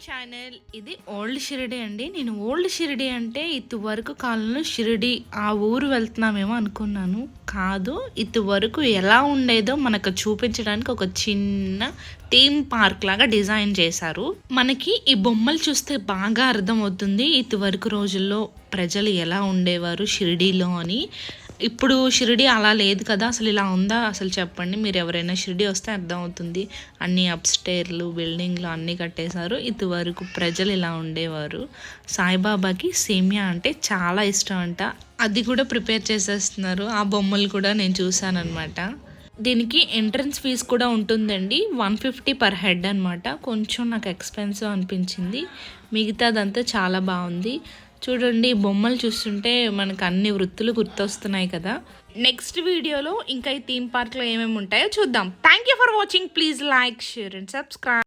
Channel. ఇది old Shirdi అండి. నేను ఓల్డ్ షిరిడి అంటే ఇదివరకు కాలంలో షిరిడి ఆ ఊరు వెళ్తున్నామేమో అనుకున్నాను. కాదు, ఇదివరకు ఎలా ఉండేదో మనకు చూపించడానికి ఒక చిన్న థీమ్ పార్క్ లాగా డిజైన్ చేశారు. మనకి ఈ బొమ్మలు చూస్తే బాగా అర్థమవుతుంది ఇదివరకు రోజుల్లో ప్రజలు ఎలా ఉండేవారు షిరిడీలో అని. ఇప్పుడు షిరిడి అలా లేదు కదా, అసలు ఇలా ఉందా అసలు చెప్పండి. మీరు ఎవరైనా షిరిడి వస్తే అర్థమవుతుంది. అన్ని అప్స్టేర్లు బిల్డింగ్లు అన్నీ కట్టేశారు. ఇదివరకు ప్రజలు ఇలా ఉండేవారు. సాయిబాబాకి సేమియా అంటే చాలా ఇష్టం అంట. అది కూడా ప్రిపేర్ చేసేస్తున్నారు. ఆ బొమ్మలు కూడా నేను చూసాను అనమాట. దీనికి ఎంట్రన్స్ ఫీజు కూడా ఉంటుందండి. 150 పర్ హెడ్ అనమాట. కొంచెం నాకు ఎక్స్పెన్సివ్ అనిపించింది. మిగతాదంతా చాలా బాగుంది. చూడండి, బొమ్మలు చూస్తుంటే మనకు అన్ని వృత్తులు గుర్తొస్తున్నాయి కదా. నెక్స్ట్ వీడియోలో ఇంకా ఈ థీమ్ పార్క్లో ఏమేమి ఉంటాయో చూద్దాం. Thank you for watching. Please like, share and subscribe.